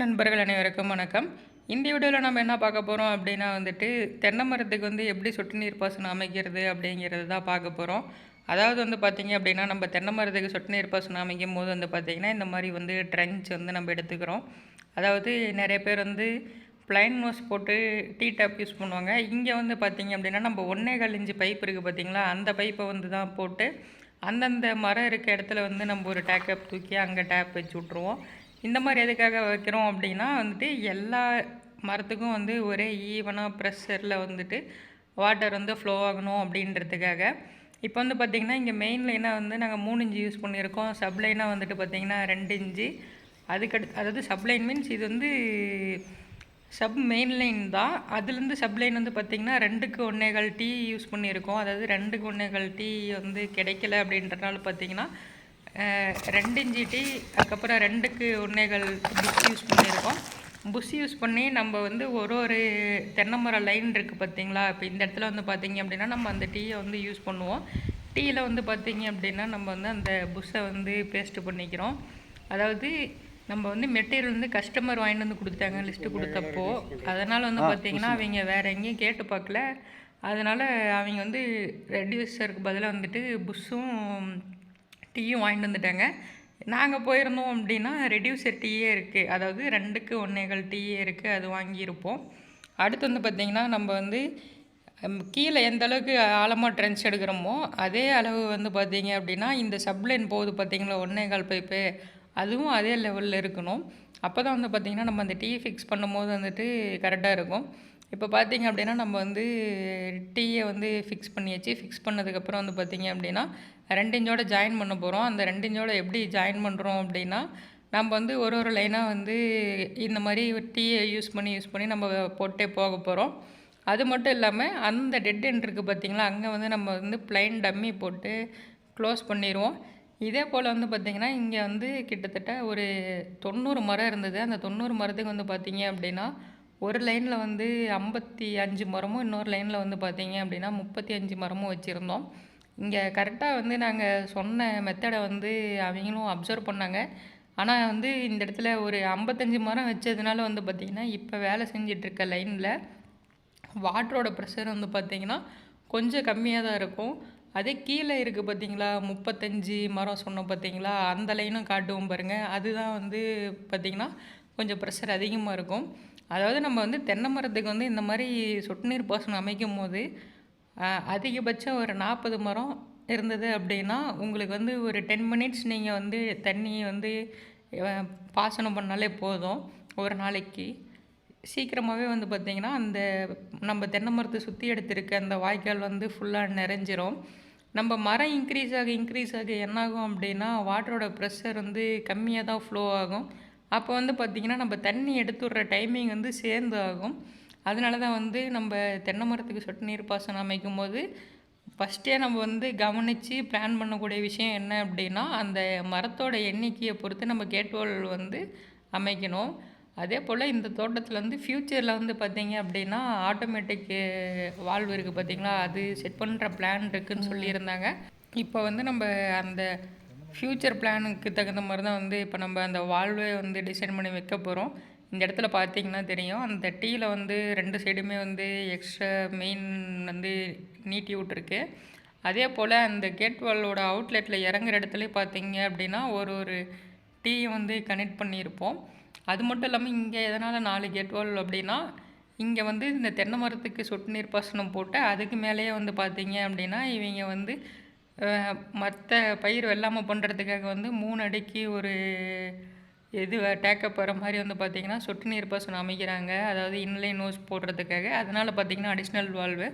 நண்பர்கள் அனைவருக்கும் வணக்கம். இந்த வீடியோவில் நம்ம என்ன பார்க்க போகிறோம் அப்படின்னா தென்னை மரத்துக்கு எப்படி சொட்டு நீர் பாசனம் அமைக்கிறது அப்படிங்கிறது தான் பார்க்க போகிறோம். அதாவது பார்த்தீங்க அப்படின்னா, நம்ம தென்னை மரத்துக்கு சொட்டு நீர் பாசனம் அமைக்கும் போது பார்த்தீங்கன்னா, இந்த மாதிரி ட்ரென்ச் நம்ம எடுத்துக்கிறோம். அதாவது நிறைய பேர் ப்ளைன் நோஸ் போட்டு டீ டேப் யூஸ் பண்ணுவாங்க. இங்கே பார்த்தீங்க அப்படின்னா, நம்ம 1.25 இன்ச்சு பைப் இருக்குது பார்த்தீங்களா, அந்த பைப்பை தான் போட்டு அந்தந்த மரம் இருக்க இடத்துல நம்ம ஒரு டேக்கப் தூக்கி அங்கே டேப் வச்சு விட்ருவோம். இந்த மாதிரி எதுக்காக வைக்கிறோம் அப்படின்னா எல்லா மரத்துக்கும் ஒரே ஈவனாக ப்ரெஷரில் வாட்டர் ஃப்ளோ ஆகணும் அப்படின்றதுக்காக. இப்போ பார்த்திங்கன்னா, இங்கே மெயின் லைனாக நாங்கள் 3 இன்ச்சு யூஸ் பண்ணியிருக்கோம். சப்லைனாக பார்த்திங்கன்னா 2 இன்ச்சு. அதாவது சப்லைன் மீன்ஸ் இது சப் மெயின் லைன் தான். அதுலேருந்து சப்லைன் பார்த்திங்கன்னா 2க்கு 1.25 டீ யூஸ் பண்ணியிருக்கோம். அதாவது 2க்கு 1.25 டீ கிடைக்கல அப்படின்றனால பார்த்திங்கன்னா 2 இன்ச்சு டீ, அதுக்கப்புறம் 2க்கு 1.25 புஷ் யூஸ் பண்ணியிருக்கோம். புஷ் யூஸ் பண்ணி நம்ம ஒரு தென்னை மரம் லைன் இருக்குது பார்த்தீங்களா. இப்போ இந்த இடத்துல பார்த்திங்க அப்படின்னா நம்ம அந்த டீயை யூஸ் பண்ணுவோம். டீயில் பார்த்திங்க அப்படின்னா நம்ம அந்த புஷ்ஷை பேஸ்ட்டு பண்ணிக்கிறோம். அதாவது நம்ம மெட்டீரியல் கஸ்டமர் வாங்கிட்டு கொடுத்தாங்க லிஸ்ட்டு கொடுத்தப்போ. அதனால் பார்த்திங்கன்னா அவங்க வேறு எங்கேயும் கேட்டு பார்க்கல. அதனால் அவங்க ரெடியூசருக்கு பதிலாக புஷ்ஷும் டீயும் வாங்கிட்டு வந்துட்டாங்க. நாங்கள் போயிருந்தோம் அப்படின்னா ரெடியூசர் டீயே இருக்குது. அதாவது 2க்கு 1.25 டீயே இருக்குது, அது வாங்கியிருப்போம். அடுத்து பார்த்திங்கன்னா நம்ம கீழே எந்த அளவுக்கு ஆழமாக ட்ரென்ச் எடுக்கிறோமோ அதே அளவு பார்த்திங்க அப்படின்னா இந்த சப்லைன் போகுது பார்த்திங்களா 1.25 பைப்பு, அதுவும் அதே லெவலில் இருக்கணும். அப்போ தான் பார்த்திங்கன்னா நம்ம அந்த டீ ஃபிக்ஸ் பண்ணும்போது கரெக்டாக இருக்கும். இப்போ பார்த்திங்க அப்படின்னா நம்ம டீயை ஃபிக்ஸ் பண்ணியாச்சு. ஃபிக்ஸ் பண்ணதுக்கப்புறம் பார்த்திங்க அப்படின்னா 2 இன்ச்சோட ஜாயின் பண்ண போகிறோம். அந்த 2 இன்ச்சோட எப்படி ஜாயின் பண்ணுறோம் அப்படின்னா, நம்ம ஒரு லைனாக இந்த மாதிரி டீயை யூஸ் பண்ணி நம்ம போட்டே போக போகிறோம். அது மட்டும் இல்லாமல் அந்த டெட் எண்ட் இருக்குது பார்த்திங்களா, அங்கே நம்ம ப்ளைன் டம்மி போட்டு க்ளோஸ் பண்ணிடுவோம். இதே போல் பார்த்திங்கன்னா இங்கே கிட்டத்தட்ட ஒரு 90 மரம் இருந்தது. அந்த 90 மரத்துக்கு பார்த்திங்க அப்படின்னா ஒரு லைனில் 55 மரமும், இன்னொரு லைனில் பார்த்திங்க அப்படின்னா 35 மரமும் வச்சுருந்தோம். இங்கே கரெக்டாக நாங்கள் சொன்ன மெத்தடை அவங்களும் அப்சர்வ் பண்ணாங்க. ஆனால் இந்த இடத்துல ஒரு 55 மரம் வச்சதுனால பார்த்திங்கன்னா இப்போ வேலை செஞ்சிட்ருக்க லைனில் வாட்டரோட ப்ரெஷர் பார்த்திங்கன்னா கொஞ்சம் கம்மியாக தான் இருக்கும். அதே கீழே இருக்குது பார்த்திங்களா 35 மரம் சொன்னோம் பார்த்திங்களா, அந்த லைனும் காட்டுவோம் பாருங்கள். அதுதான் பார்த்திங்கன்னா கொஞ்சம் ப்ரெஷர் அதிகமாக இருக்கும். அதாவது நம்ம தென்னை மரத்துக்கு இந்த மாதிரி சொட்டு நீர் பாசனம் அமைக்கும் போது அதிகபட்சம் ஒரு 40 மரம் இருந்தது அப்படின்னா உங்களுக்கு ஒரு 10 மினிட்ஸ் நீங்கள் தண்ணி பாசனம் பண்ணாலே போதும். ஒரு நாளைக்கு சீக்கிரமாகவே பார்த்திங்கன்னா அந்த நம்ம தென்னை மரத்தை சுற்றி எடுத்திருக்க அந்த வாய்க்கால் ஃபுல்லாக நிறைஞ்சிரும். நம்ம மரம் இன்க்ரீஸ் ஆக என்னாகும் அப்படின்னா வாட்டரோட ப்ரெஷர் கம்மியாக தான் ஃப்ளோ ஆகும். அப்போ பார்த்திங்கன்னா நம்ம தண்ணி எடுத்துடுற டைமிங் சேர்ந்து ஆகும். அதனால தான் நம்ம தென்னை மரத்துக்கு சொட்டு நீர் பாசனம் அமைக்கும் போது ஃபஸ்ட்டே நம்ம கவனித்து பிளான் பண்ணக்கூடிய விஷயம் என்ன அப்படின்னா, அந்த மரத்தோட எண்ணிக்கையை பொறுத்து நம்ம கேட்வால் அமைக்கணும். அதே போல் இந்த தோட்டத்தில் ஃப்யூச்சரில் பார்த்திங்க அப்படின்னா ஆட்டோமேட்டிக் வால்வு இருக்குது பார்த்திங்களா, அது செட் பண்ணுற பிளான் இருக்குதுன்னு சொல்லியிருந்தாங்க. இப்போ நம்ம அந்த ஃப்யூச்சர் பிளானுக்கு தகுந்த மாதிரி தான் இப்போ நம்ம அந்த வால்வே டிசைன் பண்ணி வைக்க போகிறோம். இந்த இடத்துல பார்த்திங்கன்னா தெரியும், அந்த டீயில் 2 சைடுமே எக்ஸ்ட்ரா மெயின் நீட்டி விட்ருக்கு. அதே போல் அந்த கேட் வாலோட அவுட்லெட்டில் இறங்குற இடத்துல பார்த்திங்க அப்படின்னா ஒரு டீயை கனெக்ட் பண்ணியிருப்போம். அது மட்டும் இல்லாமல் இங்கே எதனால் 4 கேட் வால் அப்படின்னா, இங்கே இந்த தென்னை மரத்துக்கு சொட்டு நீர் பாசனம் போட்டு அதுக்கு மேலேயே பார்த்திங்க அப்படின்னா இவங்க மற்ற பயிர் வெள்ளாமல் பண்ணுறதுக்காக 3 அடிக்கு ஒரு டேக்கப் வர மாதிரி பார்த்திங்கன்னா சொட்டு நீர் பாசனம் அமைக்கிறாங்க. அதாவது இன்லைன் நோஸ் போடுறதுக்காக. அதனால் பார்த்திங்கன்னா அடிஷ்னல் வால்வு.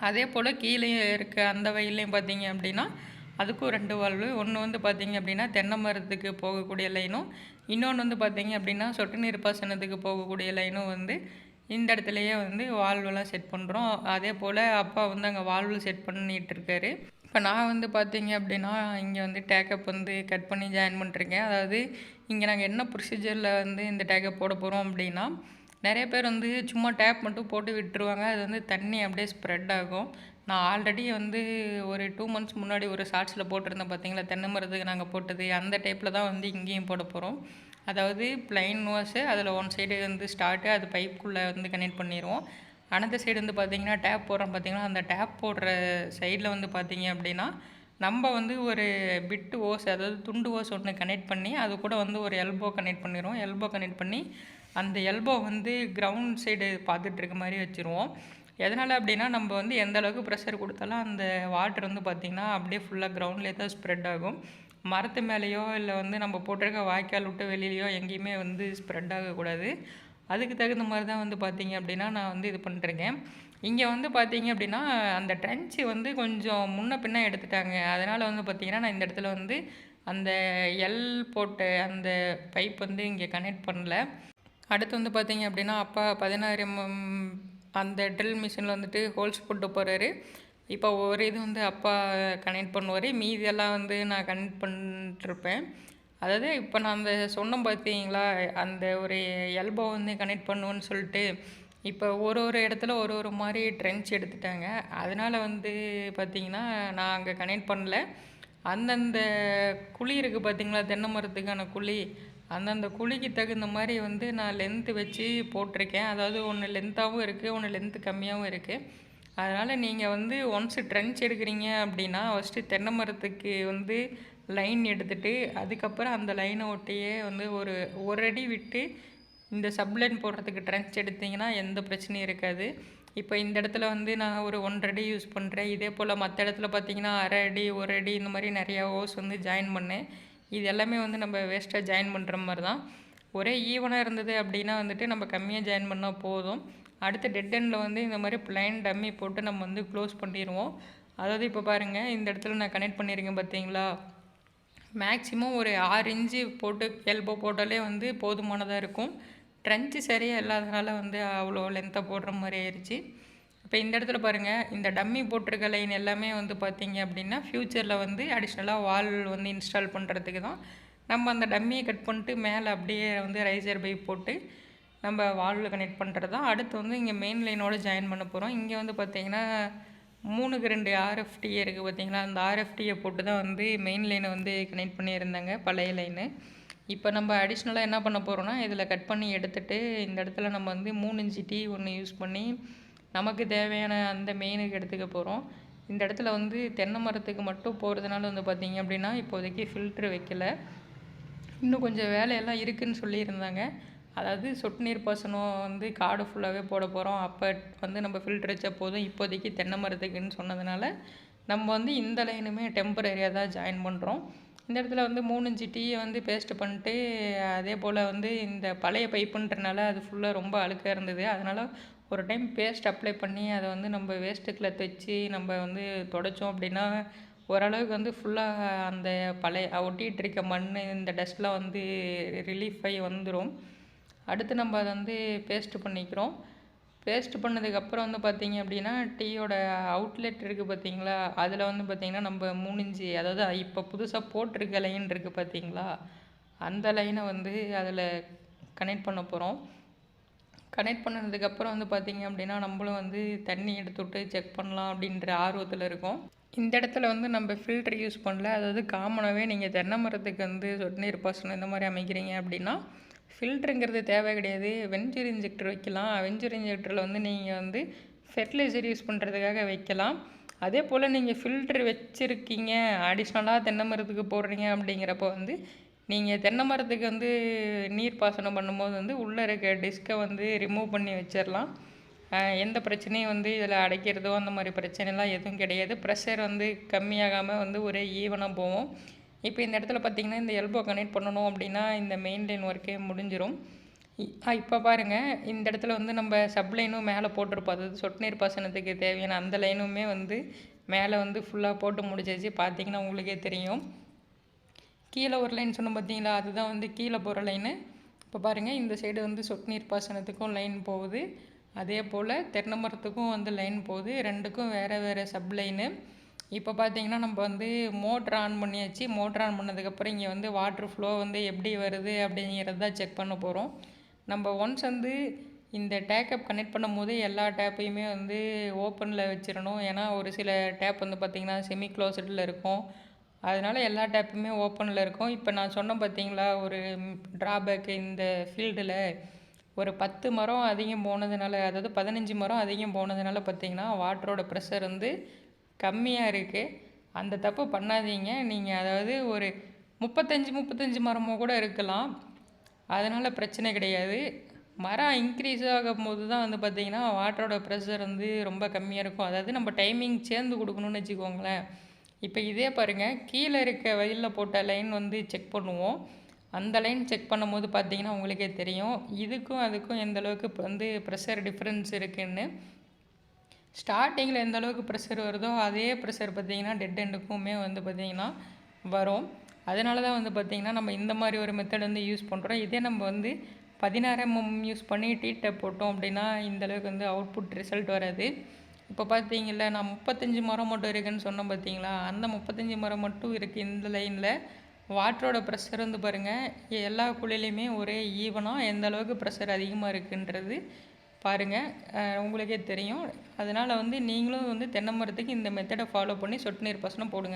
அதே போல் கீழே இருக்க அந்த வயல்லையும் பார்த்திங்க அப்படின்னா அதுக்கும் 2 வால்வு. ஒன்று பார்த்திங்க அப்படின்னா தென்னை மரத்துக்கு போகக்கூடிய லைனும், இன்னொன்று பார்த்திங்க அப்படின்னா சொட்டு நீர் பாசனத்துக்கு போகக்கூடிய லைனும் இந்த இடத்துலையே வால்வெல்லாம் செட் பண்ணுறோம். அதே போல் அப்பா அங்கே வால்வு செட் பண்ணிகிட்ருக்காரு. இப்போ நான் பார்த்திங்க அப்படின்னா இங்கே டேக்கப் கட் பண்ணி ஜாயின் பண்ணிருக்கேன். அதாவது இங்கே நாங்கள் என்ன ப்ரொசீஜரில் இந்த டேக்கப் போட போகிறோம் அப்படின்னா, நிறைய பேர் சும்மா டேப் மட்டும் போட்டு விட்டுருவாங்க. அது தண்ணி அப்படியே ஸ்ப்ரெட் ஆகும். நான் ஆல்ரெடி ஒரு 2 மந்த்ஸ் முன்னாடி ஒரு ஷார்ட்ஸில் போட்டிருந்தேன் பார்த்திங்களா, தென்னை மரத்துக்கு நாங்கள் போட்டது அந்த டைப்பில் தான் இங்கேயும் போட போகிறோம். அதாவது பிளைன் ஓஸு அதில் ஒன் சைடு வந்து ஸ்டார்ட்டு அது பைப்புக்குள்ளே வந்து கனெக்ட் பண்ணிடுவோம். அனதர் சைடு வந்து பார்த்திங்கன்னா டேப் போடுறோம் பார்த்திங்கன்னா, அந்த டேப் போடுற சைடில் வந்து பார்த்திங்க அப்படின்னா நம்ம வந்து ஒரு பிட்டு ஓஸ் அதாவது துண்டு ஓஸ் ஒன்று கனெக்ட் பண்ணி அது கூட வந்து ஒரு எல்போ கனெக்ட் பண்ணிடுவோம். எல்போ கனெக்ட் பண்ணி அந்த எல்போ வந்து கிரவுண்ட் சைடு பார்த்துட்டு இருக்க மாதிரி வச்சுருவோம். எதனால் அப்படின்னா நம்ம வந்து எந்த அளவுக்கு ப்ரெஷர் கொடுத்தாலும் அந்த வாட்டர் வந்து பார்த்திங்கன்னா அப்படியே ஃபுல்லாக கிரவுண்ட்லேயே தான் ஸ்ப்ரெட் ஆகும். மரத்து மேலேயோ இல்லை வந்து நம்ம போட்டிருக்க வாய்க்கால் விட்டு வெளியிலையோ எங்கேயுமே வந்து ஸ்ப்ரெட் ஆகக்கூடாது. அதுக்கு தகுந்த மாதிரி தான் வந்து பார்த்திங்க அப்படின்னா நான் வந்து இது பண்ணிட்டுருக்கேன். இங்கே வந்து பார்த்திங்க அப்படின்னா அந்த ட்ரென்ச்சு வந்து கொஞ்சம் முன்ன பின்ன எடுத்துட்டாங்க. அதனால் வந்து பார்த்திங்கன்னா நான் இந்த இடத்துல வந்து அந்த எல் போட்ட அந்த பைப் வந்து இங்கே கனெக்ட் பண்ணல. அடுத்து வந்து பார்த்திங்க அப்படின்னா அப்பா 16 அந்த ட்ரில் மிஷினில் வந்துட்டு ஹோல்ஸ் போட்டு போகிறாரு. இப்போ ஒரு இது வந்து அப்பா கனெக்ட் பண்ணுவார், மீதியெல்லாம் வந்து நான் கனெக்ட் பண்ணிட்டுருப்பேன். அதாவது இப்போ நான் அந்த சொன்னேன் பார்த்தீங்களா, அந்த ஒரு எல்போ வந்து கனெக்ட் பண்ணுவேன்னு சொல்லிட்டு, இப்போ ஒரு ஒரு இடத்துல ஒரு ஒரு மாதிரி ட்ரென்ச் எடுத்துட்டாங்க. அதனால் வந்து பார்த்திங்கன்னா நான் அங்கே கனெக்ட் பண்ணல. அந்தந்த குழி இருக்குது பார்த்திங்களா, தென்னை மரத்துக்கான குழி, அந்தந்த குழிக்கு தகுந்த மாதிரி வந்து நான் லென்த்து வச்சு போட்டிருக்கேன். அதாவது ஒன்று லென்த்தாகவும் இருக்குது, ஒன்று லென்த்து கம்மியாகவும் இருக்குது. அதனால் நீங்கள் வந்து ஒன்ஸு ட்ரென்ச் எடுக்கிறீங்க அப்படின்னா ஃபஸ்ட்டு தென்னை மரத்துக்கு வந்து லைன் எடுத்துகிட்டு அதுக்கப்புறம் அந்த லைனை ஒட்டியே வந்து ஒரு அடி விட்டு இந்த சப்லைன் போடுறதுக்கு ட்ரென்ச் எடுத்திங்கன்னா எந்த பிரச்சனையும் இருக்காது. இப்போ இந்த இடத்துல வந்து நான் ஒரு 1.5 அடி யூஸ் பண்ணுறேன். இதே போல் மற்ற இடத்துல பார்த்திங்கன்னா 1/2 அடி 1 அடி இந்த மாதிரி நிறையா ஹோஸ் வந்து ஜாயின் பண்ணேன். இது எல்லாமே வந்து நம்ம வேஸ்ட்டாக ஜாயின் பண்ணுற மாதிரி தான். ஒரே ஈவனாக இருந்தது அப்படின்னா வந்துட்டு நம்ம கம்மியாக ஜாயின் பண்ணால் போதும். அடுத்து டெட் எண்டில் வந்து இந்த மாதிரி பிளைன் டம்மி போட்டு நம்ம வந்து க்ளோஸ் பண்ணிடுவோம். அதாவது இப்போ பாருங்கள், இந்த இடத்துல நான் கனெக்ட் பண்ணியிருக்கேன் பார்த்தீங்களா, மேக்ஸிமம் ஒரு 6 இன்ச்சு போட்டு எல்போ போட்டாலே வந்து போதுமானதாக இருக்கும். ட்ரென்ச்சு சரியாக இல்லாதனால வந்து அவ்வளோ லென்த்தாக போடுற மாதிரி ஆயிடுச்சு. இப்போ இந்த இடத்துல பாருங்கள், இந்த டம்மி போட்டிருக்க லைன் எல்லாமே வந்து பார்த்திங்க அப்படின்னா ஃப்யூச்சரில் வந்து அடிஷ்னலாக வால் வந்து இன்ஸ்டால் பண்ணுறதுக்கு தான். நம்ம அந்த டம்மியை கட் பண்ணிட்டு மேலே அப்படியே வந்து ரைசர் பைப் போட்டு நம்ம வாலில் கனெக்ட் பண்ணுறது தான். அடுத்து வந்து இங்கே மெயின் லைனோடு ஜாயின் பண்ண போகிறோம். இங்கே வந்து பார்த்திங்கன்னா 3க்கு 2 RFT இருக்குது பார்த்திங்களா, அந்த RFTயை போட்டு தான் வந்து மெயின் லைனை வந்து கனெக்ட் பண்ணியிருந்தாங்க பழைய லைனு. இப்போ நம்ம அடிஷ்னலாக என்ன பண்ண போகிறோன்னா, இதில் கட் பண்ணி எடுத்துகிட்டு இந்த இடத்துல நம்ம வந்து 3 இன்ச்சு டீ ஒன்று யூஸ் பண்ணி நமக்கு தேவையான அந்த மெயினுக்கு எடுத்துக்க போகிறோம். இந்த இடத்துல வந்து தென்னை மரத்துக்கு மட்டும் போகிறதுனால வந்து பார்த்திங்க அப்படின்னா இப்போதைக்கு ஃபில்ட்ரு வைக்கலை. இன்னும் கொஞ்சம் வேலையெல்லாம் இருக்குதுன்னு சொல்லியிருந்தாங்க. அதாவது சொட்டு நீர் பாசனம் வந்து காடு ஃபுல்லாகவே போட போகிறோம், அப்போ வந்து நம்ம ஃபில்ட்ரு வச்சா போதும், இப்போதைக்கு தென்னை மரத்துக்குன்னு சொன்னதுனால நம்ம வந்து இந்த லைனுமே டெம்பரரியாக தான் ஜாயின் பண்ணுறோம். இந்த இடத்துல வந்து 3 இன்ச்சு டீயை வந்து பேஸ்ட்டு பண்ணிட்டு அதே போல் வந்து இந்த பழைய பைப்புன்றனால அது ஃபுல்லாக ரொம்ப அழுக்காக இருந்தது. அதனால் ஒரு டைம் பேஸ்ட் அப்ளை பண்ணி அதை வந்து நம்ம வேஸ்ட்டுக்குள்ளே தைச்சி நம்ம வந்து துடைச்சோம் அப்படின்னா ஓரளவுக்கு வந்து ஃபுல்லாக அந்த பழைய ஒட்டிகிட்டு இருக்க மண் இந்த டஸ்ட்லாம் வந்து ரிலீஃப் ஆகி வந்துடும். அடுத்து நம்ம அதை வந்து பேஸ்ட்டு பண்ணிக்கிறோம். பேஸ்ட்டு பண்ணதுக்கப்புறம் வந்து பார்த்திங்க அப்படின்னா டீயோட அவுட்லெட் இருக்குது பார்த்திங்களா, அதில் வந்து பார்த்திங்கன்னா நம்ம 3 இன்ச்சு அதாவது இப்போ புதுசாக போட்டிருக்க லைன் இருக்குது பார்த்திங்களா, அந்த லைனை வந்து அதில் கனெக்ட் பண்ண போகிறோம். கனெக்ட் பண்ணதுக்கப்புறம் வந்து பார்த்திங்க அப்படின்னா நம்மளும் வந்து தண்ணி எடுத்துவிட்டு செக் பண்ணலாம் அப்படின்ற ஆர்வத்தில் இருக்கோம். இந்த இடத்துல வந்து நம்ம ஃபில்ட்ரு யூஸ் பண்ணல. அதாவது காமனாகவே நீங்கள் தென்னை மரத்துக்கு வந்து சொட்டு நீர் பாசனம் இந்த மாதிரி அமைக்கிறீங்க அப்படின்னா ஃபில்ட்ருங்கிறது தேவை கிடையாது. வெஞ்சர் இன்ஜெக்டர் வைக்கலாம். வெஞ்சர் இன்ஜெக்டரில் வந்து நீங்கள் வந்து ஃபெர்டிலைசர் யூஸ் பண்ணுறதுக்காக வைக்கலாம். அதே போல் நீங்கள் ஃபில்ட்ரு வச்சுருக்கீங்க, அடிஷ்னலாக தென்னை மரத்துக்கு போடுறீங்க அப்படிங்கிறப்போ வந்து நீங்கள் தென்னை மரத்துக்கு வந்து நீர் பாசனம் பண்ணும்போது வந்து உள்ளே இருக்க டிஸ்கை வந்து ரிமூவ் பண்ணி வச்சிடலாம். எந்த பிரச்சனையும் வந்து இதில் அடைக்கிறதோ அந்த மாதிரி பிரச்சனைலாம் எதுவும் கிடையாது. ப்ரெஷர் வந்து கம்மியாகாமல் வந்து ஒரே ஈவனாக போகும். இப்போ இந்த இடத்துல பார்த்திங்கன்னா இந்த எல்போ கனெக்ட் பண்ணணும் அப்படின்னா இந்த மெயின் லைன் ஒர்க்கே முடிஞ்சிடும். இப்போ பாருங்கள், இந்த இடத்துல வந்து நம்ம சப்லைனும் மேலே போட்டிருப்போம். அதாவது சொட்டு நீர் பாசனத்துக்கு தேவையான அந்த லைனுமே வந்து மேலே வந்து ஃபுல்லாக போட்டு முடிச்சாச்சு. பார்த்திங்கன்னா உங்களுக்கே தெரியும். கீழே ஒரு லைன் சொன்னோம் பார்த்தீங்களா, அதுதான் வந்து கீழே போகிற லைனு. இப்போ பாருங்கள், இந்த சைடு வந்து சொட்டு நீர் பாசனத்துக்கும் லைன் போகுது, அதே போல் தென்னை மரத்துக்கும் வந்து லைன் போகுது. ரெண்டுக்கும் வேறு வேறு சப்லைனு. இப்போ பார்த்திங்கன்னா நம்ம வந்து மோட்ரு ஆன் பண்ணியாச்சு. மோட்ரு ஆன் பண்ணதுக்கப்புறம் இங்கே வந்து வாட்ரு ஃப்ளோ வந்து எப்படி வருது அப்படிங்கிறது தான் செக் பண்ண போகிறோம். நம்ம ஒன்ஸ் வந்து இந்த டேக்கப் கனெக்ட் பண்ணும் போது எல்லா டேப்பையுமே வந்து ஓப்பனில் வச்சிடணும். ஏன்னா ஒரு சில டேப் வந்து பார்த்திங்கன்னா செமி க்ளோஸ்டில் இருக்கும். அதனால் எல்லா டேப்புமே ஓப்பனில் இருக்கும். இப்போ நான் சொன்னேன் பார்த்தீங்களா, ஒரு ட்ராபேக்கு இந்த ஃபீல்டில் ஒரு 10 மரம் அதிகம் போனதுனால, அதாவது 15 மரம் அதிகம் போனதுனால பார்த்தீங்கன்னா வாட்டரோட ப்ரெஷர் வந்து கம்மியாக இருக்குது. அந்த தப்பு பண்ணாதீங்க. நீங்கள் அதாவது ஒரு 35 மரமோ கூட இருக்கலாம், அதனால் பிரச்சனை கிடையாது. மரம் இன்க்ரீஸ் ஆகும்போது தான் வந்து பார்த்திங்கன்னா வாட்டரோட ப்ரெஷர் வந்து ரொம்ப கம்மியாக இருக்கும். அதாவது நம்ம டைமிங் சேர்ந்து கொடுக்கணும்னு வச்சுக்கோங்களேன். இப்போ இதே பாருங்கள், கீழே இருக்க வயலில் போட்ட லைன் வந்து செக் பண்ணுவோம். அந்த லைன் செக் பண்ணும்போது பார்த்தீங்கன்னா உங்களுக்கே தெரியும் இதுக்கும் அதுக்கும் எந்த அளவுக்கு வந்து ப்ரெஷர் டிஃப்ரென்ஸ் இருக்குதுன்னு. ஸ்டார்டிங்கில் எந்த அளவுக்கு ப்ரெஷர் வருதோ அதே ப்ரெஷர் பார்த்திங்கன்னா டெட் எண்டுக்குமே வந்து பார்த்திங்கன்னா வரும். அதனால தான் வந்து பார்த்திங்கன்னா நம்ம இந்த மாதிரி ஒரு மெத்தட் வந்து யூஸ் பண்ணுறோம். இதே நம்ம வந்து 16 mm யூஸ் பண்ணி டேப் போட்டோம் அப்படின்னா இந்தளவுக்கு வந்து அவுட்புட் ரிசல்ட் வராது. இப்போ பார்த்தீங்களா, நான் 35 மரம் மட்டும் இருக்குதுன்னு சொன்னேன் பார்த்தீங்களா, அந்த 35 மரம் மட்டும் இருக்குது இந்த லைனில். வாட்டரோட ப்ரெஷர் வந்து பாருங்கள், எல்லா குழிலையுமே ஒரே ஈவனாக எந்த அளவுக்கு ப்ரெஷர் அதிகமாக இருக்குன்றது பாருங்கள், உங்களுக்கே தெரியும். அதனால் வந்து நீங்களும் வந்து தென்னை மரத்துக்கு இந்த மெத்தடை ஃபாலோ பண்ணி சொட்டு நீர் பாசனம் போடுங்க.